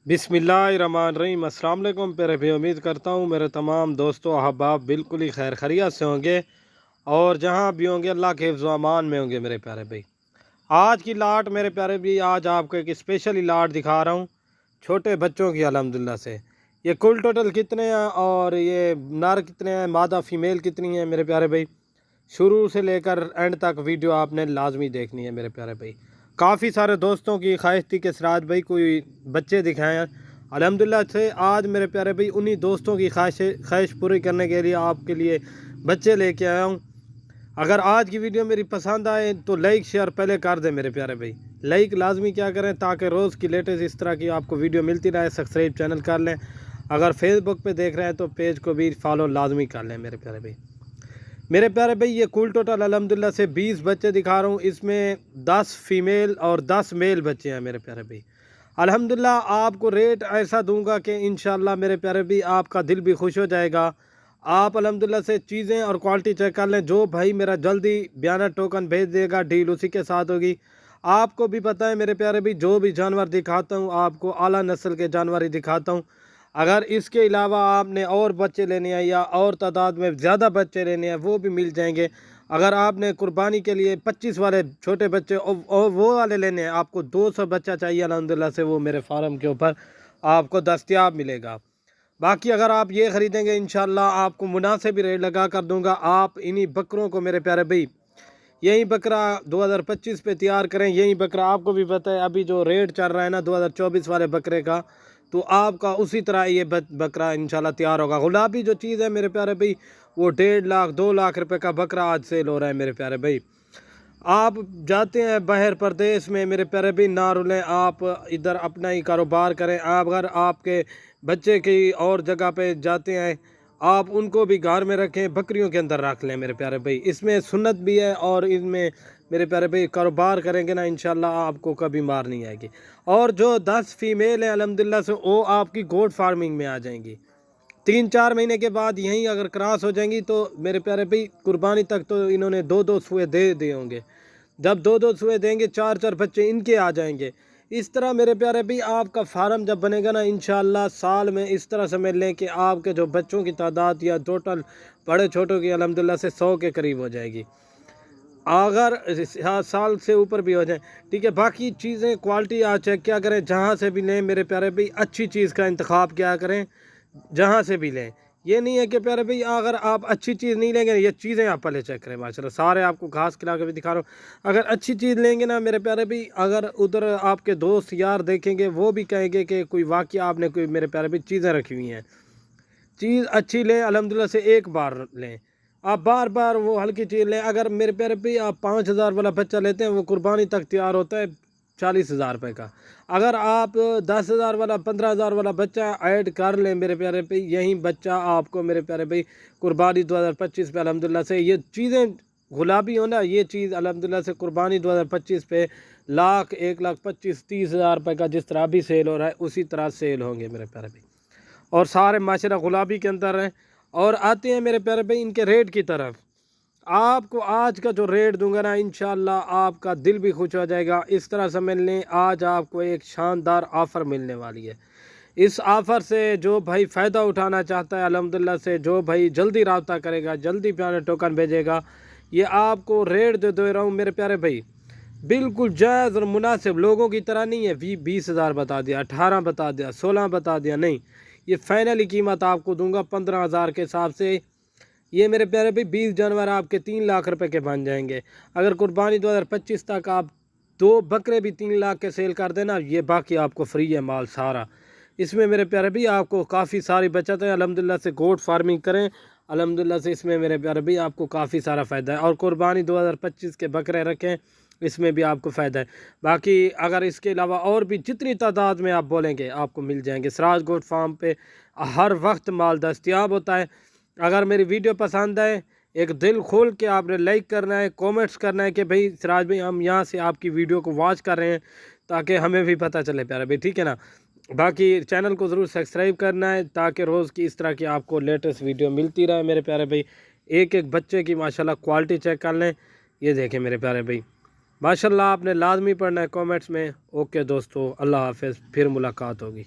बिस्मिल्लाहिर्रहमानिर्रहीम। अस्सलाम वालेकुम प्यारे भाई, उम्मीद करता हूँ मेरे तमाम दोस्तों अहबाब बिल्कुल ही खैर खैरियत से होंगे और जहाँ भी होंगे अल्लाह के हिफ्ज़ व अमान में होंगे मेरे प्यारे भाई। आज की लाट मेरे प्यारे भाई, आज आपको एक स्पेशल ही लाट दिखा रहा हूँ छोटे बच्चों की अल्हम्दुलिल्लाह से। ये कुल टोटल कितने हैं और ये नर कितने हैं, मादा फ़ीमेल कितनी है मेरे प्यारे भाई। शुरू से लेकर एंड तक वीडियो आपने लाजमी देखनी है मेरे प्यारे भाई। काफ़ी सारे दोस्तों की ख्वाहिश थी कि सिराज भाई कोई बच्चे दिखाएं। अल्हम्दुलिल्लाह से आज मेरे प्यारे भाई उन्हीं दोस्तों की ख्वाहिश पूरी करने के लिए आपके लिए बच्चे लेके आया हूँ। अगर आज की वीडियो मेरी पसंद आए तो लाइक शेयर पहले कर दें मेरे प्यारे भाई। लाइक लाजमी क्या करें ताकि रोज़ की लेटेस्ट इस तरह की आपको वीडियो मिलती रहे। सब्सक्राइब चैनल कर लें, अगर फेसबुक पे देख रहे हैं तो पेज को भी फॉलो लाजमी कर लें मेरे प्यारे भाई। मेरे प्यारे भाई ये कुल टोटल अल्हम्दुलिल्लाह से 20 बच्चे दिखा रहा हूँ। इसमें 10 फीमेल और 10 मेल बच्चे हैं मेरे प्यारे भाई। अल्हम्दुलिल्लाह आपको रेट ऐसा दूंगा कि इंशाल्लाह मेरे प्यारे भाई आपका दिल भी खुश हो जाएगा। आप अल्हम्दुलिल्लाह से चीज़ें और क्वालिटी चेक कर लें। जो भाई मेरा जल्दी बयाना टोकन भेज देगा डील उसी के साथ होगी। आपको भी पता है मेरे प्यारे भाई, जो भी जानवर दिखाता हूँ आपको आला नस्ल के जानवर ही दिखाता हूँ। अगर इसके अलावा आपने और बच्चे लेने हैं या और तादाद में ज़्यादा बच्चे लेने हैं वो भी मिल जाएंगे। अगर आपने कुर्बानी के लिए 25 वाले छोटे बच्चे और वो वाले लेने हैं, आपको 200 बच्चा चाहिए अल्हम्दुलिल्लाह से, वो मेरे फार्म के ऊपर आपको दस्तयाब मिलेगा। बाकी अगर आप ये ख़रीदेंगे इंशाल्लाह आपको मुनासिब रेट लगा कर दूंगा। आप इन्हीं बकरों को मेरे प्यारे भाई यही बकरा 2025 पे तैयार करें। यही बकरा आपको भी पता है अभी जो रेट चल रहा है ना 2024 वाले बकरे का, तो आपका उसी तरह ये बकरा इंशाल्लाह तैयार होगा। गुलाबी जो चीज़ है मेरे प्यारे भाई वो 1.5 लाख 2 लाख रुपए का बकरा आज सेल हो रहा है मेरे प्यारे भाई। आप जाते हैं बाहर प्रदेश में मेरे प्यारे भाई, ना रुलें, आप इधर अपना ही कारोबार करें। आप अगर आपके बच्चे की और जगह पे जाते हैं आप उनको भी घर में रखें, बकरियों के अंदर रख लें मेरे प्यारे भाई। इसमें सुन्नत भी है और इनमें मेरे प्यारे भाई कारोबार करेंगे ना इंशाल्लाह आपको कभी मार नहीं आएगी। और जो 10 फीमेल हैं अल्हम्दुलिल्लाह से वो आपकी गोट फार्मिंग में आ जाएंगी। 3-4 महीने के बाद यहीं अगर क्रॉस हो जाएंगी तो मेरे प्यारे भाई कुर्बानी तक तो इन्होंने 2-2 सुए दे दिए होंगे। जब 2-2 सुए देंगे 4-4 बच्चे इनके आ जाएंगे। इस तरह मेरे प्यारे भाई आपका फार्म जब बनेगा ना इंशाल्लाह साल में इस तरह समझ लें कि आपके जो बच्चों की तादाद या टोटल बड़े छोटों की अल्हम्दुलिल्लाह से 100 के करीब हो जाएगी। अगर साल से ऊपर भी हो जाए ठीक है। बाकी चीज़ें क्वालिटी आज चेक क्या करें, जहाँ से भी लें मेरे प्यारे भाई अच्छी चीज़ का इंतखाब क्या करें, जहाँ से भी लें। ये नहीं है कि प्यारे भाई अगर आप अच्छी चीज़ नहीं लेंगे, ये चीज़ें आप पहले चेक करें। माशाल्लाह सारे आपको घास खिला के भी दिखा रहा हूँ। अगर अच्छी चीज़ लेंगे ना मेरे प्यारे भाई, अगर उधर आपके दोस्त यार देखेंगे वो भी कहेंगे कि कोई वाकई आपने कोई मेरे प्यारे भाई चीज़ें रखी हुई हैं। चीज़ अच्छी लें अल्हम्दुलिल्लाह से, एक बार लें, आप बार बार वो हल्की चीज़ लें। अगर मेरे प्यारे भाई आप 5,000 वाला बच्चा लेते हैं वो कुर्बानी तक तैयार होता है 40,000 रुपये का। अगर आप 10,000 वाला 15,000 वाला बच्चा ऐड कर लें मेरे प्यारे भाई, यही बच्चा आपको मेरे प्यारे भाई कुर्बानी 2025 पे अल्हम्दुलिल्लाह से ये चीज़ें गुलाबी हो ना, ये चीज़ अल्हम्दुलिल्लाह से कुर्बानी 2025 पे लाख 1,25,30,000 रुपये का जिस तरह भी सेल हो रहा है उसी तरह सेल होंगे मेरे प्यारे भाई। और सारे माशाल्लाह गुलाबी के अंदर हैं। और आते हैं मेरे प्यारे भाई इनके रेट की तरफ। आपको आज का जो रेट दूंगा ना इंशाल्लाह आपका दिल भी खुश हो जाएगा। इस तरह समझ लें आज आपको एक शानदार ऑफ़र मिलने वाली है। इस ऑफ़र से जो भाई फ़ायदा उठाना चाहता है अल्हम्दुलिल्लाह से, जो भाई जल्दी रब्ता करेगा, जल्दी प्यारे टोकन भेजेगा, ये आपको रेट दे रहा हूँ मेरे प्यारे भाई बिल्कुल जायज़ और मुनासिब। लोगों की तरह नहीं है 20,000 बता दिया, 18 बता दिया, 16 बता दिया, नहीं, ये फाइनली कीमत आपको दूंगा 15,000 के हिसाब से। ये मेरे प्यारे भाई 20 जानवर आपके 3 लाख रुपए के बन जाएंगे। अगर कुर्बानी 2025 तक आप 2 बकरे भी 3 लाख के सेल कर देना, ये बाकी आपको फ्री है माल सारा। इसमें मेरे प्यारे भाई आपको काफ़ी सारी बचत है। अल्हम्दुलिल्लाह से गोट फार्मिंग करें, अल्हम्दुलिल्लाह से इसमें मेरे प्यारे भाई आपको काफ़ी सारा फ़ायदा है। और कुर्बानी 2025 के बकरे रखें, इसमें भी आपको फ़ायदा है। बाकी अगर इसके अलावा और भी जितनी तादाद में आप बोलेंगे आपको मिल जाएंगे। सिराज गोट फार्म पे हर वक्त माल दस्तयाब होता है। अगर मेरी वीडियो पसंद आए एक दिल खोल के आपने लाइक करना है, कमेंट्स करना है कि भाई सिराज भाई हम यहाँ से आपकी वीडियो को वॉच कर रहे हैं, ताकि हमें भी पता चले प्यारे भाई, ठीक है ना। बाकी चैनल को ज़रूर सब्सक्राइब करना है ताकि रोज़ की इस तरह की आपको लेटेस्ट वीडियो मिलती रहे मेरे प्यारे भाई। एक एक बच्चे की माशाल्लाह क्वालिटी चेक कर लें। ये देखें मेरे प्यारे भाई माशाल्लाह, आपने लाजमी पढ़ना है कमेंट्स में। ओके दोस्तों, अल्लाह हाफ़िज़, फिर मुलाकात होगी।